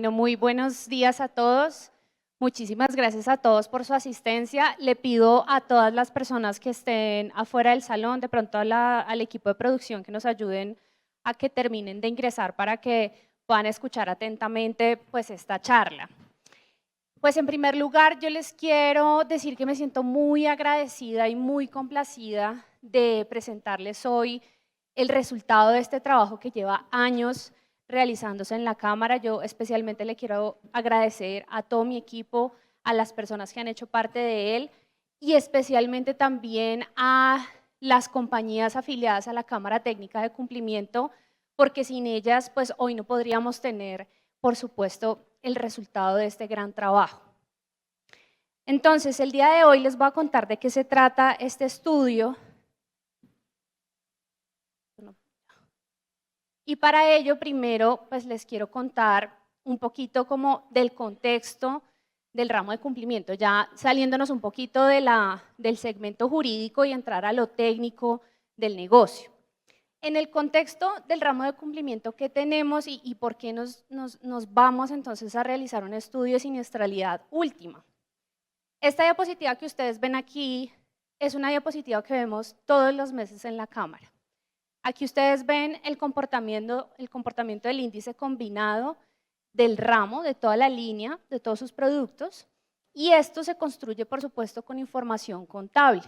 Bueno, muy buenos días a todos. Muchísimas gracias a todos por su asistencia. Le pido a todas las personas que estén afuera del salón, de pronto al equipo de producción, que nos ayuden a que terminen de ingresar para que puedan escuchar atentamente pues, esta charla. Pues en primer lugar, yo les quiero decir que me siento muy agradecida y muy complacida de presentarles hoy el resultado de este trabajo que lleva años realizándose en la Cámara. Yo especialmente le quiero agradecer a todo mi equipo, a las personas que han hecho parte de él y especialmente también a las compañías afiliadas a la Cámara Técnica de Cumplimiento, porque sin ellas pues hoy no podríamos tener, por supuesto, el resultado de este gran trabajo. Entonces, el día de hoy les voy a contar de qué se trata este estudio. Y para ello, primero, pues les quiero contar un poquito como del contexto del ramo de cumplimiento, ya saliéndonos un poquito del segmento jurídico y entrar a lo técnico del negocio. En el contexto del ramo de cumplimiento que tenemos y por qué nos vamos entonces a realizar un estudio de siniestralidad última. Esta diapositiva que ustedes ven aquí es una diapositiva que vemos todos los meses en la Cámara. Aquí ustedes ven el comportamiento del índice combinado del ramo, de toda la línea, de todos sus productos, y esto se construye, por supuesto, con información contable.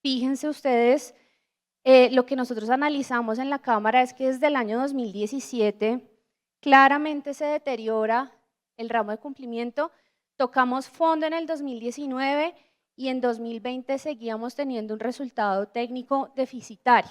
Fíjense ustedes, lo que nosotros analizamos en la Cámara es que desde el año 2017 claramente se deteriora el ramo de cumplimiento. Tocamos fondo en el 2019 y en 2020 seguíamos teniendo un resultado técnico deficitario.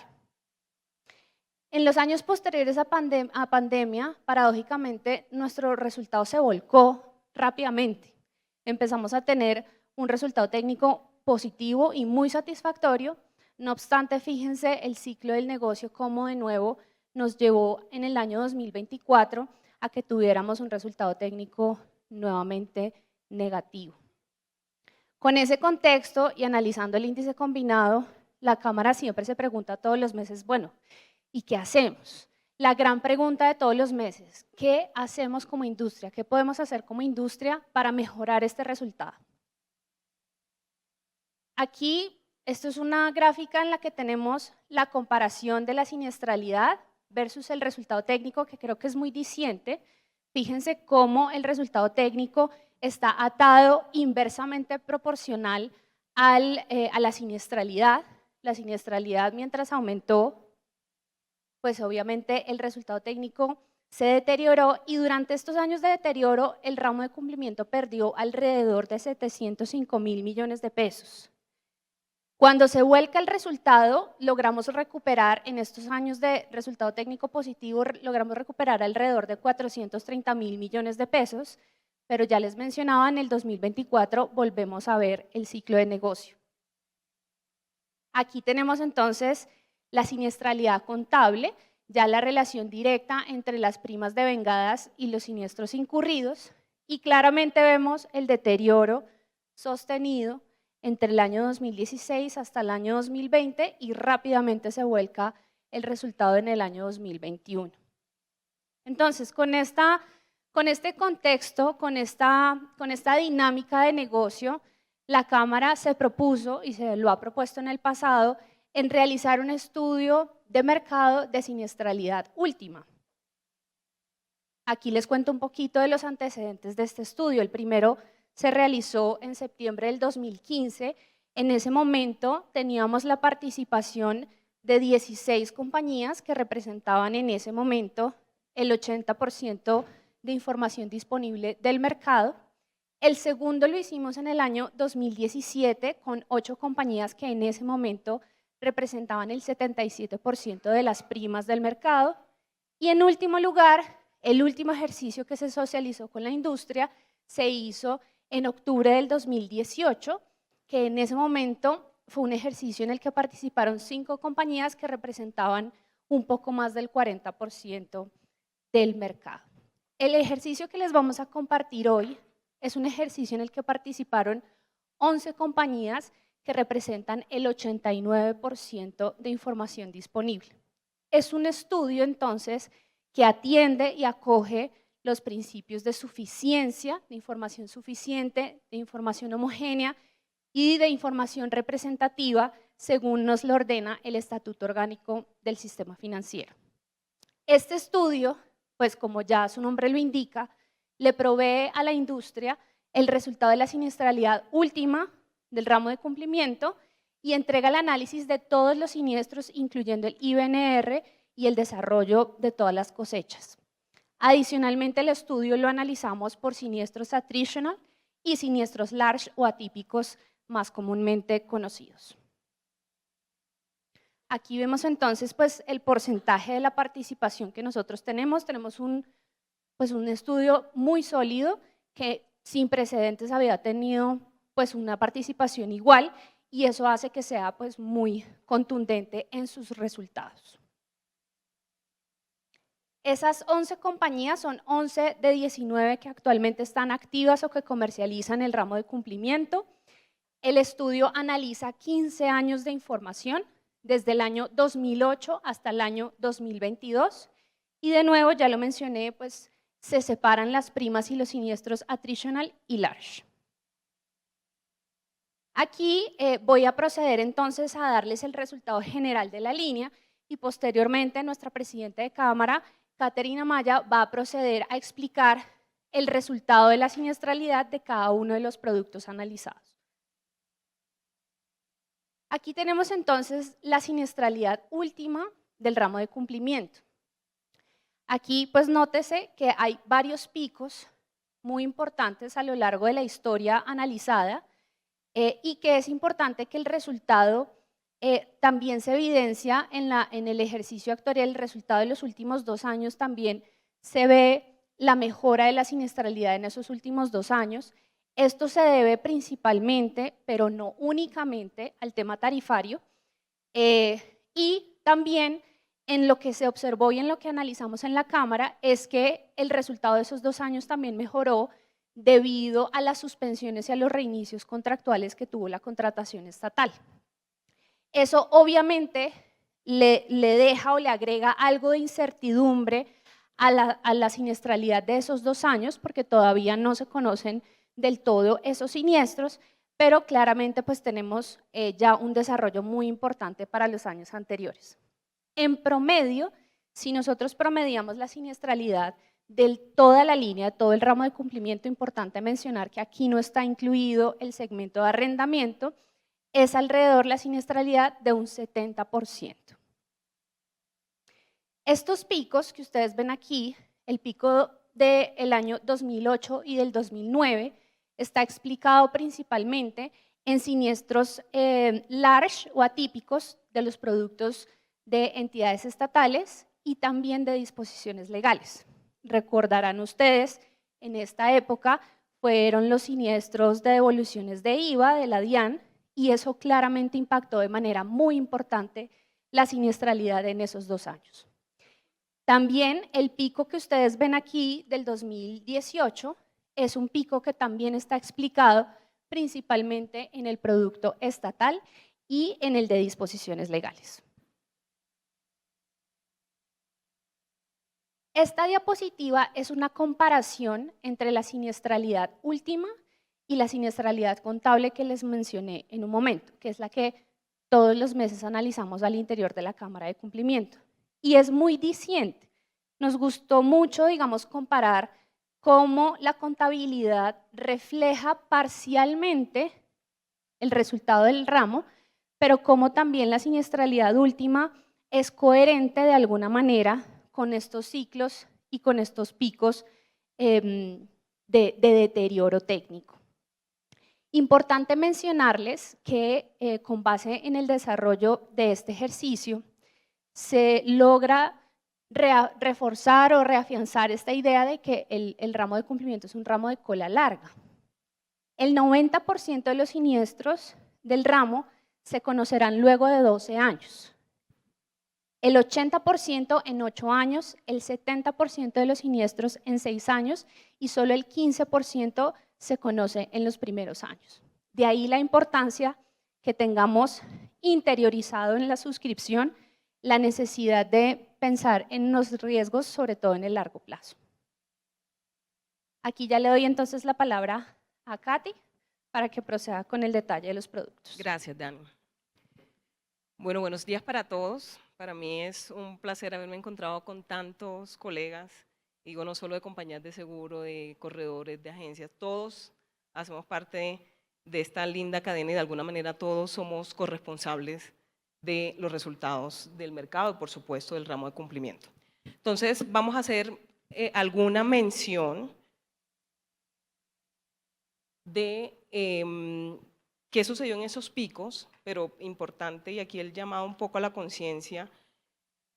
En los años posteriores a pandemia, paradójicamente, nuestro resultado se volcó rápidamente. Empezamos a tener un resultado técnico positivo y muy satisfactorio. No obstante, fíjense el ciclo del negocio como de nuevo nos llevó en el año 2024 a que tuviéramos un resultado técnico nuevamente negativo. Con ese contexto y analizando el índice combinado, la Cámara siempre se pregunta todos los meses, bueno, ¿y qué hacemos? La gran pregunta de todos los meses, ¿qué hacemos como industria? ¿Qué podemos hacer como industria para mejorar este resultado? Aquí, esto es una gráfica en la que tenemos la comparación de la siniestralidad versus el resultado técnico, que creo que es muy diciente. Fíjense cómo el resultado técnico está atado inversamente proporcional a la siniestralidad. La siniestralidad, mientras aumentó, pues obviamente el resultado técnico se deterioró y durante estos años de deterioro el ramo de cumplimiento perdió alrededor de 705.000 millones de pesos. Cuando se vuelca el resultado, logramos recuperar en estos años de resultado técnico positivo, logramos recuperar alrededor de 430.000 millones de pesos, pero ya les mencionaba, en el 2024 volvemos a ver el ciclo de negocio. Aquí tenemos entonces la siniestralidad contable, ya la relación directa entre las primas devengadas y los siniestros incurridos, y claramente vemos el deterioro sostenido entre el año 2016 hasta el año 2020 y rápidamente se vuelca el resultado en el año 2021. Entonces, con este contexto, con esta dinámica de negocio, la Cámara se propuso y se lo ha propuesto en el pasado en realizar un estudio de mercado de siniestralidad última. Aquí les cuento un poquito de los antecedentes de este estudio. El primero se realizó en septiembre del 2015. En ese momento teníamos la participación de 16 compañías que representaban en ese momento el 80% de información disponible del mercado. El segundo lo hicimos en el año 2017 con 8 compañías que en ese momento representaban el 77% de las primas del mercado. Y en último lugar, el último ejercicio que se socializó con la industria se hizo en octubre del 2018, que en ese momento fue un ejercicio en el que participaron 5 compañías que representaban un poco más del 40% del mercado. El ejercicio que les vamos a compartir hoy es un ejercicio en el que participaron 11 compañías que representan el 89% de información disponible. Es un estudio entonces que atiende y acoge los principios de suficiencia, de información suficiente, de información homogénea y de información representativa, según nos lo ordena el Estatuto Orgánico del Sistema Financiero. Este estudio, pues como ya su nombre lo indica, le provee a la industria el resultado de la siniestralidad última del ramo de cumplimiento y entrega el análisis de todos los siniestros, incluyendo el IBNR y el desarrollo de todas las cosechas. Adicionalmente, el estudio lo analizamos por siniestros attritional y siniestros large o atípicos más comúnmente conocidos. Aquí vemos entonces pues, el porcentaje de la participación que nosotros tenemos. Tenemos un estudio muy sólido que sin precedentes había tenido pues, una participación igual y eso hace que sea pues, muy contundente en sus resultados. Esas 11 compañías son 11 de 19 que actualmente están activas o que comercializan el ramo de cumplimiento. El estudio analiza 15 años de información, desde el año 2008 hasta el año 2022. Y de nuevo, ya lo mencioné, pues se separan las primas y los siniestros attritional y large. Aquí voy a proceder entonces a darles el resultado general de la línea y posteriormente nuestra presidenta de Cámara, Caterina Maya, va a proceder a explicar el resultado de la siniestralidad de cada uno de los productos analizados. Aquí tenemos entonces la siniestralidad última del ramo de cumplimiento. Aquí pues nótese que hay varios picos muy importantes a lo largo de la historia analizada y que es importante que el resultado también se evidencia en el ejercicio actuarial. El resultado de los últimos 2 años también se ve la mejora de la siniestralidad en esos últimos 2 años. Esto se debe principalmente, pero no únicamente, al tema tarifario y también en lo que se observó y en lo que analizamos en la Cámara es que el resultado de esos 2 años también mejoró debido a las suspensiones y a los reinicios contractuales que tuvo la contratación estatal. Eso obviamente le deja o le agrega algo de incertidumbre a la siniestralidad de esos 2 años porque todavía no se conocen del todo esos siniestros, pero claramente pues tenemos ya un desarrollo muy importante para los años anteriores. En promedio, si nosotros promediamos la siniestralidad de toda la línea, todo el ramo de cumplimiento, importante mencionar que aquí no está incluido el segmento de arrendamiento, es alrededor la siniestralidad de un 70%. Estos picos que ustedes ven aquí, el pico del año 2008 y del 2009, está explicado principalmente en siniestros large o atípicos de los productos de entidades estatales y también de disposiciones legales. Recordarán ustedes, en esta época fueron los siniestros de devoluciones de IVA de la DIAN y eso claramente impactó de manera muy importante la siniestralidad en esos 2 años. También el pico que ustedes ven aquí del 2018 es un pico que también está explicado principalmente en el producto estatal y en el de disposiciones legales. Esta diapositiva es una comparación entre la siniestralidad última y la siniestralidad contable que les mencioné en un momento, que es la que todos los meses analizamos al interior de la Cámara de Cumplimiento. Y es muy diciente. Nos gustó mucho, digamos, comparar cómo la contabilidad refleja parcialmente el resultado del ramo, pero cómo también la siniestralidad última es coherente de alguna manera con estos ciclos y con estos picos de deterioro técnico. Importante mencionarles que con base en el desarrollo de este ejercicio se logra reforzar o reafianzar esta idea de que el ramo de cumplimiento es un ramo de cola larga. El 90% de los siniestros del ramo se conocerán luego de 12 años. El 80% en 8 años, el 70% de los siniestros en 6 años y solo el 15% se conoce en los primeros años. De ahí la importancia que tengamos interiorizado en la suscripción la necesidad de pensar en los riesgos, sobre todo en el largo plazo. Aquí ya le doy entonces la palabra a Katy para que proceda con el detalle de los productos. Gracias, Dani. Bueno, buenos días para todos. Para mí es un placer haberme encontrado con tantos colegas, digo, no solo de compañías de seguro, de corredores, de agencias, todos hacemos parte de esta linda cadena y de alguna manera todos somos corresponsables de los resultados del mercado y por supuesto del ramo de cumplimiento. Entonces vamos a hacer alguna mención de qué sucedió en esos picos, pero importante, y aquí el llamado un poco a la conciencia,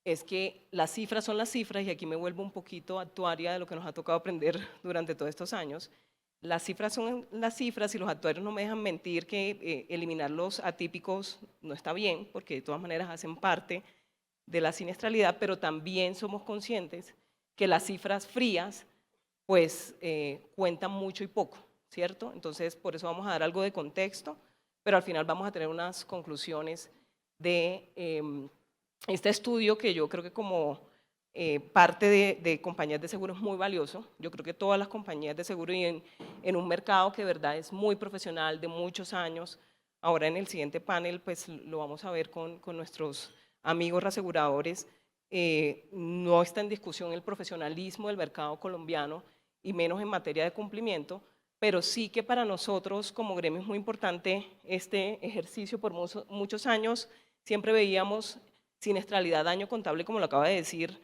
es que las cifras son las cifras, y aquí me vuelvo un poquito actuaria de lo que nos ha tocado aprender durante todos estos años. Las cifras son las cifras y los actuarios no me dejan mentir que eliminar los atípicos no está bien, porque de todas maneras hacen parte de la siniestralidad, pero también somos conscientes que las cifras frías pues cuentan mucho y poco, ¿cierto? Entonces por eso vamos a dar algo de contexto, pero al final vamos a tener unas conclusiones de este estudio que yo creo que como parte de compañías de seguro es muy valioso. Yo creo que todas las compañías de seguro y en un mercado que de verdad es muy profesional, de muchos años, ahora en el siguiente panel pues lo vamos a ver con nuestros amigos reaseguradores, no está en discusión el profesionalismo del mercado colombiano y menos en materia de cumplimiento, pero sí que para nosotros como gremio es muy importante este ejercicio. Por muchos años siempre veíamos siniestralidad, daño contable, como lo acaba de decir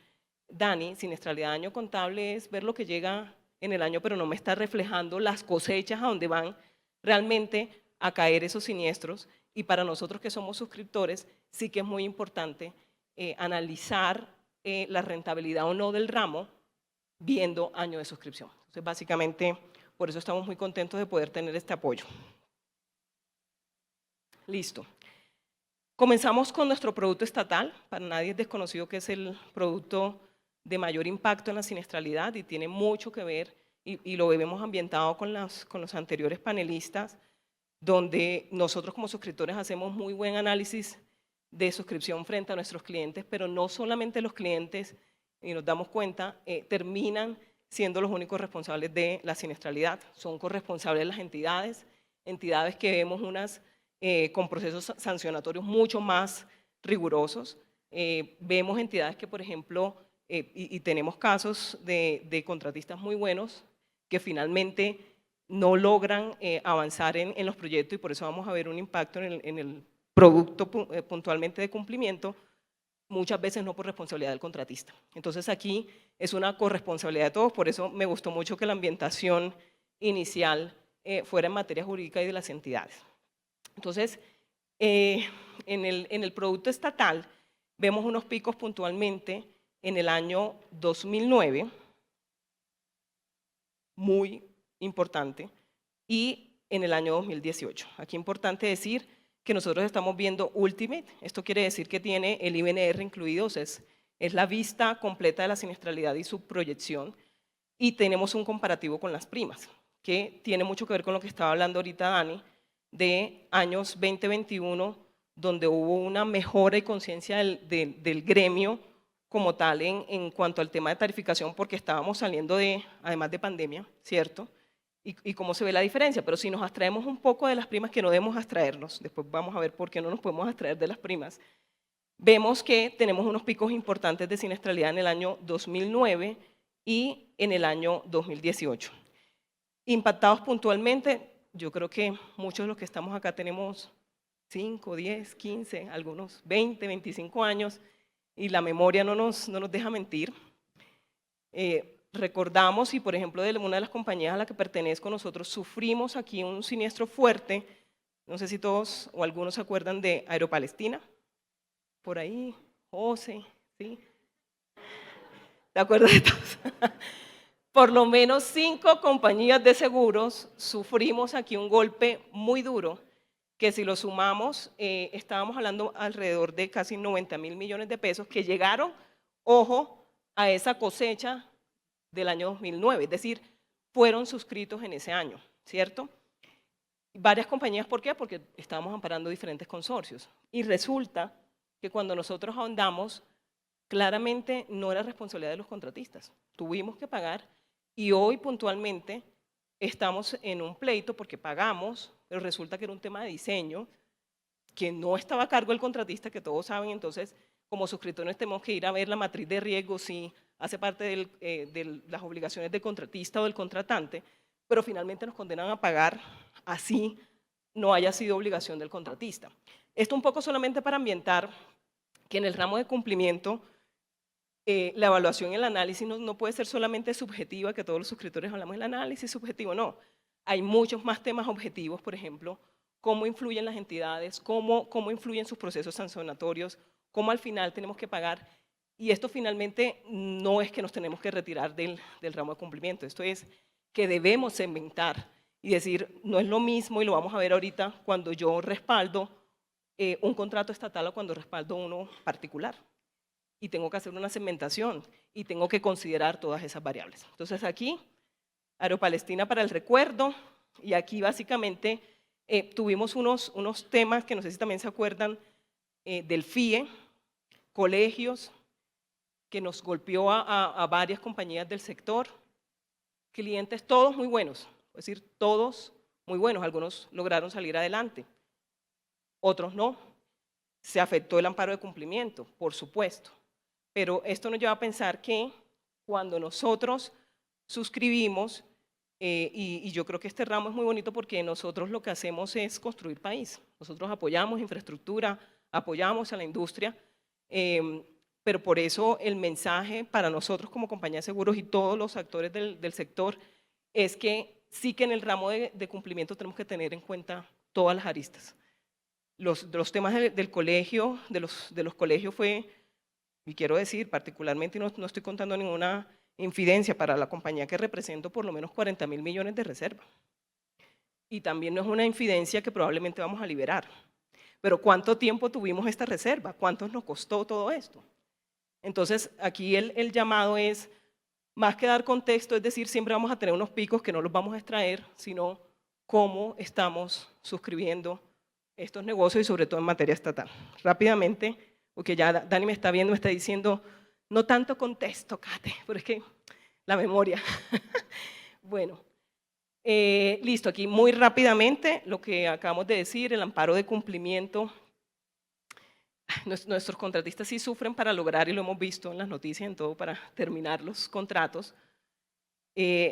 Dani. Siniestralidad, daño contable es ver lo que llega en el año, pero no me está reflejando las cosechas a donde van realmente a caer esos siniestros. Y para nosotros que somos suscriptores, sí que es muy importante analizar la rentabilidad o no del ramo viendo año de suscripción. Entonces, básicamente, por eso estamos muy contentos de poder tener este apoyo. Listo. Comenzamos con nuestro producto estatal. Para nadie es desconocido que es el producto de mayor impacto en la siniestralidad y tiene mucho que ver, y lo vemos ambientado con los anteriores panelistas, donde nosotros como suscriptores hacemos muy buen análisis de suscripción frente a nuestros clientes, pero no solamente los clientes, y nos damos cuenta, terminan siendo los únicos responsables de la siniestralidad. Son corresponsables las entidades que vemos unas con procesos sancionatorios mucho más rigurosos. Vemos entidades que, por ejemplo, y tenemos casos de contratistas muy buenos que finalmente no logran avanzar en los proyectos, y por eso vamos a ver un impacto en el producto puntualmente de cumplimiento, muchas veces no por responsabilidad del contratista. Entonces aquí es una corresponsabilidad de todos, por eso me gustó mucho que la ambientación inicial fuera en materia jurídica y de las entidades. Entonces, en el producto estatal vemos unos picos puntualmente en el año 2009, muy importante, y en el año 2018. Aquí es importante decir que nosotros estamos viendo Ultimate. Esto quiere decir que tiene el IBNR incluido, o sea, es la vista completa de la siniestralidad y su proyección, y tenemos un comparativo con las primas, que tiene mucho que ver con lo que estaba hablando ahorita Dani, de años 2021, donde hubo una mejora y conciencia del gremio como tal en cuanto al tema de tarificación, porque estábamos saliendo además de pandemia, ¿cierto? Y cómo se ve la diferencia, pero si nos abstraemos un poco de las primas, que no debemos abstraernos, después vamos a ver por qué no nos podemos abstraer de las primas, vemos que tenemos unos picos importantes de siniestralidad en el año 2009 y en el año 2018. Impactados puntualmente, yo creo que muchos de los que estamos acá tenemos 5, 10, 15, algunos 20, 25 años, y la memoria no nos deja mentir. Recordamos, y por ejemplo de una de las compañías a la que pertenezco, nosotros sufrimos aquí un siniestro fuerte, no sé si todos o algunos se acuerdan de Aeropalestina, por ahí, José, ¿sí? ¿Te acuerdas de todos? Por lo menos 5 compañías de seguros sufrimos aquí un golpe muy duro, que si lo sumamos, estábamos hablando alrededor de casi 90.000 millones de pesos que llegaron, ojo, a esa cosecha del año 2009, es decir, fueron suscritos en ese año, ¿cierto? Varias compañías, ¿por qué? Porque estábamos amparando diferentes consorcios. Y resulta que cuando nosotros ahondamos, claramente no era responsabilidad de los contratistas. Tuvimos que pagar Y hoy puntualmente estamos en un pleito porque pagamos, pero resulta que era un tema de diseño que no estaba a cargo del contratista, que todos saben. Entonces, como suscriptores tenemos que ir a ver la matriz de riesgo, si hace parte de las obligaciones del contratista o del contratante, pero finalmente nos condenan a pagar así no haya sido obligación del contratista. Esto un poco solamente para ambientar que en el ramo de cumplimiento la evaluación y el análisis no puede ser solamente subjetiva, que todos los suscriptores hablamos del análisis subjetivo, no. Hay muchos más temas objetivos, por ejemplo, cómo influyen las entidades, cómo influyen sus procesos sancionatorios, cómo al final tenemos que pagar. Y esto finalmente no es que nos tenemos que retirar del ramo de cumplimiento, esto es que debemos segmentar y decir, no es lo mismo, y lo vamos a ver ahorita, cuando yo respaldo un contrato estatal o cuando respaldo uno particular. Y tengo que hacer una segmentación y tengo que considerar todas esas variables. Entonces aquí, Aeropalestina para el recuerdo, y aquí básicamente tuvimos unos temas que no sé si también se acuerdan del FIE, colegios, que nos golpeó a varias compañías del sector, clientes todos muy buenos, es decir, todos muy buenos, algunos lograron salir adelante, otros no. Se afectó el amparo de cumplimiento, por supuesto, pero esto nos lleva a pensar que cuando nosotros suscribimos, y yo creo que este ramo es muy bonito porque nosotros lo que hacemos es construir país. Nosotros apoyamos infraestructura, apoyamos a la industria, pero por eso el mensaje para nosotros como compañía de seguros y todos los actores del sector es que sí que en el ramo de cumplimiento tenemos que tener en cuenta todas las aristas. Los temas del colegio, de los colegios fue, y quiero decir particularmente, y no estoy contando ninguna infidencia, para la compañía que represento por lo menos 40.000 millones de reserva. Y también no es una infidencia que probablemente vamos a liberar. Pero ¿cuánto tiempo tuvimos esta reserva? ¿Cuánto nos costó todo esto? Entonces aquí el llamado es, más que dar contexto, es decir, siempre vamos a tener unos picos que no los vamos a extraer, sino cómo estamos suscribiendo estos negocios y sobre todo en materia estatal. Rápidamente, porque ya Dani me está viendo, me está diciendo, no tanto contexto, Kate, pero es que la memoria. Bueno, listo, aquí muy rápidamente lo que acabamos de decir, el amparo de cumplimiento. Nuestros contratistas sí sufren para lograr, y lo hemos visto en las noticias, en todo, para terminar los contratos.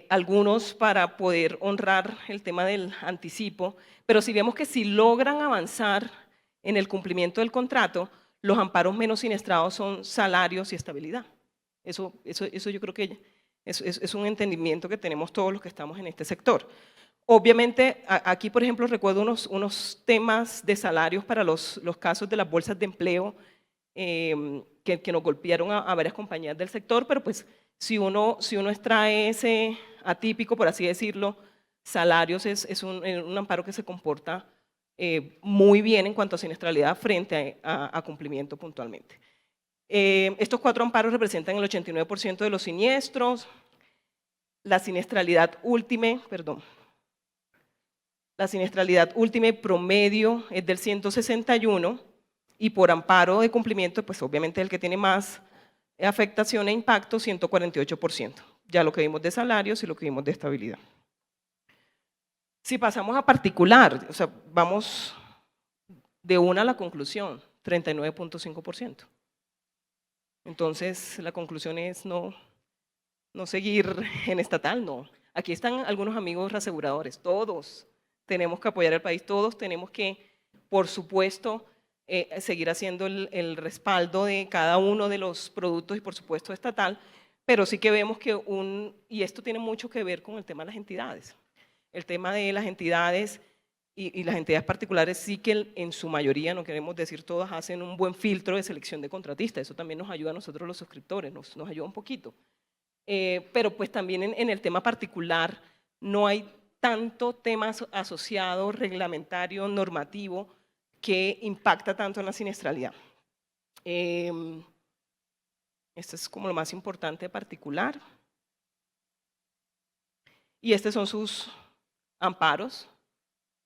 Algunos para poder honrar el tema del anticipo, pero si vemos que si logran avanzar en el cumplimiento del contrato, los amparos menos siniestrados son salarios y estabilidad. Eso yo creo que es un entendimiento que tenemos todos los que estamos en este sector. Obviamente, aquí, por ejemplo, recuerdo unos temas de salarios para los casos de las bolsas de empleo que nos golpearon a varias compañías del sector, pero pues si uno extrae ese atípico, por así decirlo, salarios es un amparo que se comporta muy bien en cuanto a siniestralidad frente a cumplimiento puntualmente. Estos 4 amparos representan el 89% de los siniestros. La siniestralidad última, la siniestralidad última promedio es del 161 y por amparo de cumplimiento, pues obviamente el que tiene más afectación e impacto, 148%. Ya lo que vimos de salarios y lo que vimos de estabilidad. Si pasamos a particular, o sea, vamos de una a la conclusión, 39.5%. Entonces, la conclusión es no seguir en estatal, no. Aquí están algunos amigos reaseguradores, todos tenemos que apoyar al país, todos tenemos que, por supuesto, seguir haciendo el respaldo de cada uno de los productos y, por supuesto, estatal, pero sí que vemos que y esto tiene mucho que ver con el tema de las entidades. El tema de las entidades y las entidades particulares sí que en su mayoría, no queremos decir todas, hacen un buen filtro de selección de contratistas. Eso también nos ayuda a nosotros los suscriptores, nos ayuda un poquito. Pero pues también en el tema particular no hay tanto tema asociado, reglamentario, normativo, que impacta tanto en la siniestralidad. Esto es como lo más importante particular. Y estos son sus amparos.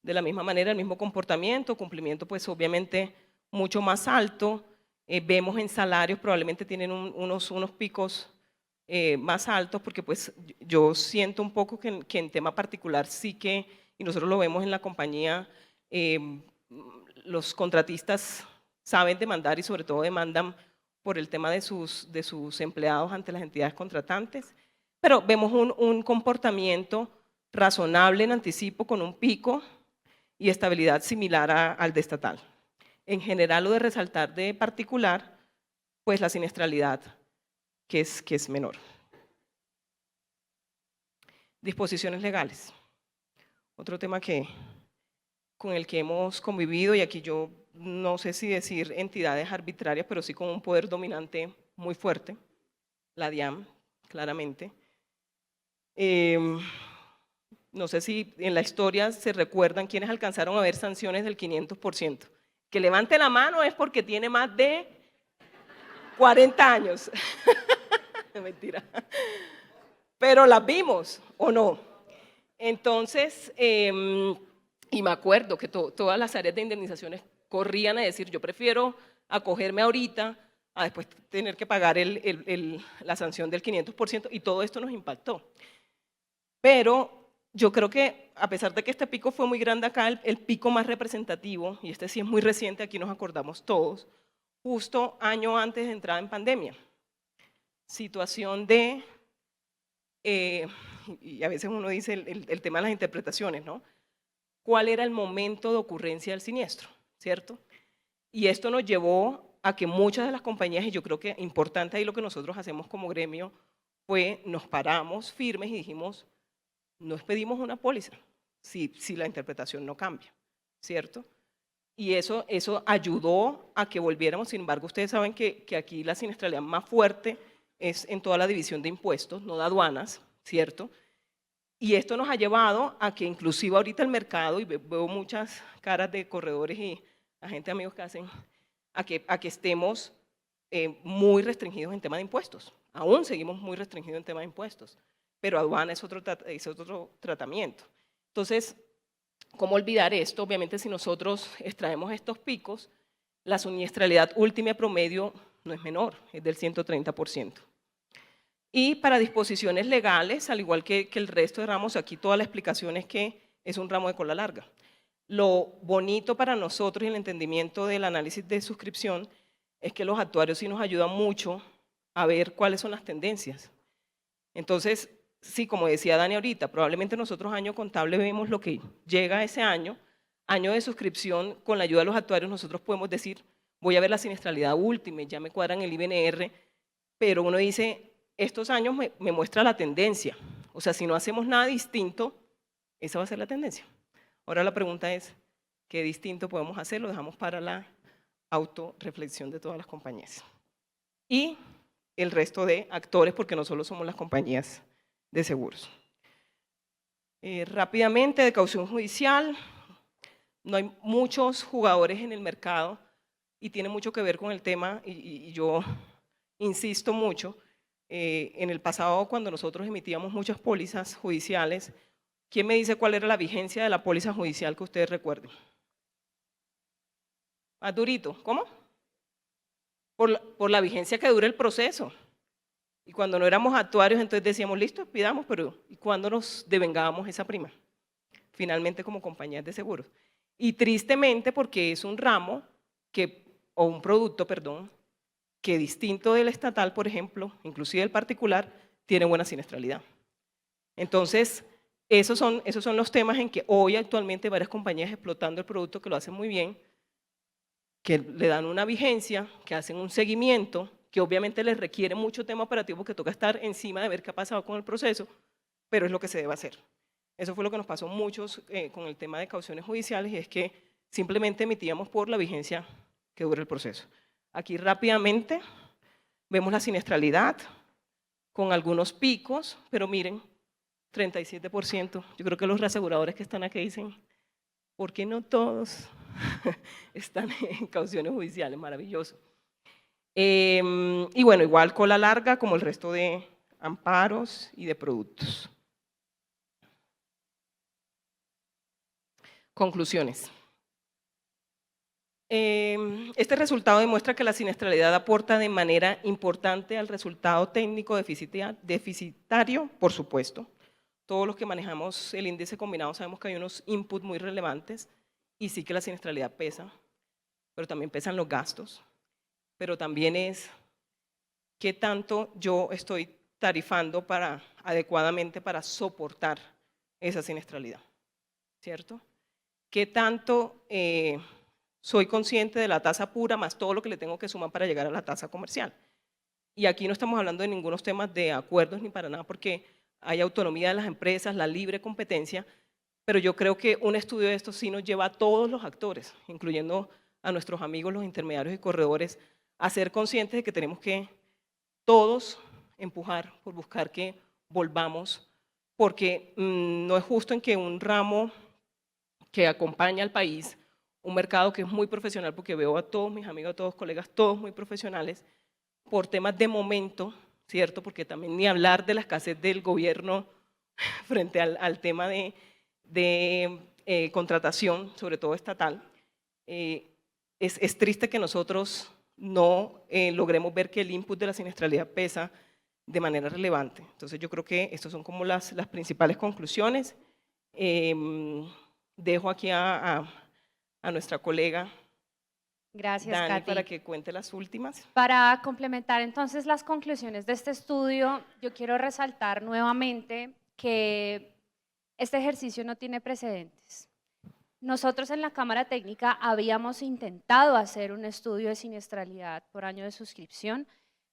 De la misma manera, el mismo comportamiento, cumplimiento pues obviamente mucho más alto. Vemos en salarios, probablemente tienen unos picos más altos, porque pues yo siento un poco que en tema particular sí que, y nosotros lo vemos en la compañía, los contratistas saben demandar y sobre todo demandan por el tema de sus empleados ante las entidades contratantes, pero vemos un comportamiento razonable en anticipo con un pico y estabilidad similar al de estatal. En general, lo de resaltar de particular, pues la siniestralidad que es menor. Disposiciones legales. Otro tema con el que hemos convivido, y aquí yo no sé si decir entidades arbitrarias, pero sí con un poder dominante muy fuerte, la DIAN, claramente. No sé si en la historia se recuerdan quienes alcanzaron a ver sanciones del 500%. Que levante la mano es porque tiene más de 40 años. Mentira. Pero las vimos, ¿o no? Entonces, y me acuerdo que todas las áreas de indemnizaciones corrían a decir, yo prefiero acogerme ahorita a después tener que pagar la sanción del 500%, y todo esto nos impactó. Pero yo creo que a pesar de que este pico fue muy grande acá, el pico más representativo, y este sí es muy reciente, aquí nos acordamos todos, justo año antes de entrar en pandemia. Situación de, y a veces uno dice el tema de las interpretaciones, ¿no? ¿Cuál era el momento de ocurrencia del siniestro? ¿Cierto? Y esto nos llevó a que muchas de las compañías, y yo creo que importante ahí lo que nosotros hacemos como gremio, fue nos paramos firmes y dijimos, no expedimos una póliza si la interpretación no cambia, ¿cierto? Y eso ayudó a que volviéramos. Sin embargo, ustedes saben que aquí la siniestralidad más fuerte es en toda la división de impuestos, no de aduanas, ¿cierto? Y esto nos ha llevado a que inclusive ahorita el mercado, y veo muchas caras de corredores y gente, amigos que hacen, a que estemos muy restringidos en tema de impuestos. Aún seguimos muy restringidos en tema de impuestos, pero aduana es otro tratamiento. Entonces, ¿cómo olvidar esto? Obviamente, si nosotros extraemos estos picos, la siniestralidad última promedio no es menor, es del 130%. Y para disposiciones legales, al igual que el resto de ramos, aquí toda la explicación es que es un ramo de cola larga. Lo bonito para nosotros y el entendimiento del análisis de suscripción es que los actuarios sí nos ayudan mucho a ver cuáles son las tendencias. Entonces, sí, como decía Dani ahorita, probablemente nosotros año contable vemos lo que llega ese año de suscripción, con la ayuda de los actuarios nosotros podemos decir, voy a ver la siniestralidad última, ya me cuadran el IBNR, pero uno dice, estos años me muestra la tendencia. O sea, si no hacemos nada distinto, esa va a ser la tendencia. Ahora la pregunta es, ¿qué distinto podemos hacer? Lo dejamos para la autorreflexión de todas las compañías. Y el resto de actores, porque no solo somos las compañías de seguros. Rápidamente, de caución judicial, no hay muchos jugadores en el mercado y tiene mucho que ver con el tema, y yo insisto mucho, en el pasado cuando nosotros emitíamos muchas pólizas judiciales, ¿quién me dice cuál era la vigencia de la póliza judicial que ustedes recuerden? Más durito, ¿cómo? Por la vigencia que dura el proceso. Y cuando no éramos actuarios, entonces decíamos, listo, pidamos, pero ¿y cuándo nos devengábamos esa prima? Finalmente como compañías de seguros. Y tristemente porque es un ramo o un producto, perdón, que distinto del estatal, por ejemplo, inclusive el particular, tiene buena siniestralidad. Entonces, esos son los temas en que hoy actualmente hay varias compañías explotando el producto que lo hacen muy bien, que le dan una vigencia, que hacen un seguimiento, que obviamente les requiere mucho tema operativo porque toca estar encima de ver qué ha pasado con el proceso, pero es lo que se debe hacer. Eso fue lo que nos pasó muchos con el tema de cauciones judiciales, y es que simplemente emitíamos por la vigencia que dura el proceso. Aquí rápidamente vemos la siniestralidad con algunos picos, pero miren, 37%. Yo creo que los reaseguradores que están aquí dicen, ¿por qué no todos están en cauciones judiciales? Maravilloso. Y bueno, igual cola larga como el resto de amparos y de productos. Conclusiones. Este resultado demuestra que la siniestralidad aporta de manera importante al resultado técnico deficitario, por supuesto. Todos los que manejamos el índice combinado sabemos que hay unos inputs muy relevantes y sí que la siniestralidad pesa, pero también pesan los gastos, pero también es qué tanto yo estoy tarifando adecuadamente para soportar esa siniestralidad, ¿cierto? ¿Qué tanto soy consciente de la tasa pura más todo lo que le tengo que sumar para llegar a la tasa comercial? Y aquí no estamos hablando de ningunos temas de acuerdos ni para nada, porque hay autonomía de las empresas, la libre competencia, pero yo creo que un estudio de esto sí nos lleva a todos los actores, incluyendo a nuestros amigos, los intermediarios y corredores, a ser conscientes de que tenemos que todos empujar por buscar que volvamos, porque no es justo en que un ramo que acompaña al país, un mercado que es muy profesional, porque veo a todos mis amigos, a todos colegas, todos muy profesionales, por temas de momento, ¿cierto? Porque también ni hablar de la escasez del gobierno frente al tema de contratación, sobre todo estatal, es triste que nosotros no logremos ver que el input de la siniestralidad pesa de manera relevante. Entonces yo creo que estas son como las principales conclusiones. Dejo aquí a nuestra colega Gracias, Dani Katy. para que cuente las últimas. Para complementar entonces las conclusiones de este estudio, yo quiero resaltar nuevamente que este ejercicio no tiene precedentes. Nosotros en la Cámara Técnica habíamos intentado hacer un estudio de siniestralidad por año de suscripción,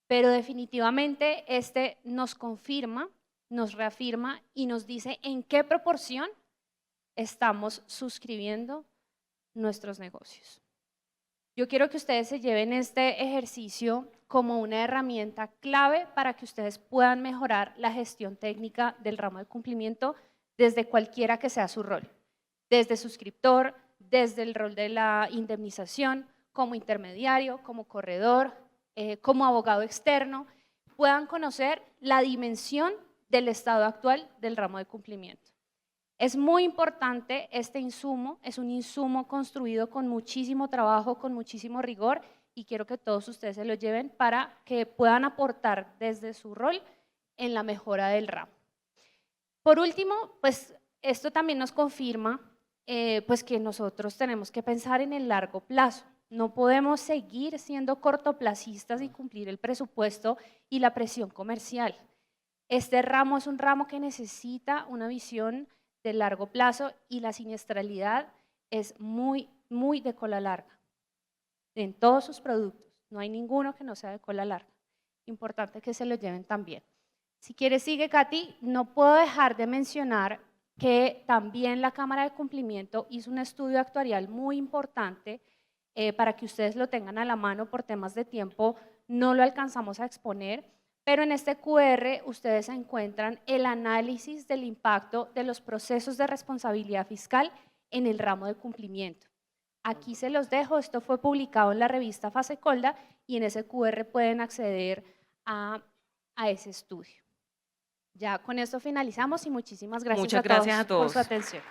pero definitivamente este nos confirma, nos reafirma y nos dice en qué proporción estamos suscribiendo nuestros negocios. Yo quiero que ustedes se lleven este ejercicio como una herramienta clave para que ustedes puedan mejorar la gestión técnica del ramo de cumplimiento desde cualquiera que sea su rol, desde suscriptor, desde el rol de la indemnización, como intermediario, como corredor, como abogado externo, puedan conocer la dimensión del estado actual del ramo de cumplimiento. Es muy importante este insumo, es un insumo construido con muchísimo trabajo, con muchísimo rigor y quiero que todos ustedes se lo lleven para que puedan aportar desde su rol en la mejora del ramo. Por último, pues esto también nos confirma pues que nosotros tenemos que pensar en el largo plazo. No podemos seguir siendo cortoplacistas y cumplir el presupuesto y la presión comercial. Este ramo es un ramo que necesita una visión de largo plazo y la siniestralidad es muy de cola larga. En todos sus productos, no hay ninguno que no sea de cola larga. Importante que se lo lleven también. Si quieres, sigue, Katy. No puedo dejar de mencionar que también la Cámara de Cumplimiento hizo un estudio actuarial muy importante para que ustedes lo tengan a la mano por temas de tiempo. No lo alcanzamos a exponer, pero en este QR ustedes encuentran el análisis del impacto de los procesos de responsabilidad fiscal en el ramo de cumplimiento. Aquí se los dejo, esto fue publicado en la revista Fasecolda y en ese QR pueden acceder a ese estudio. Ya con esto finalizamos y muchísimas gracias Muchas gracias a por su todos. atención.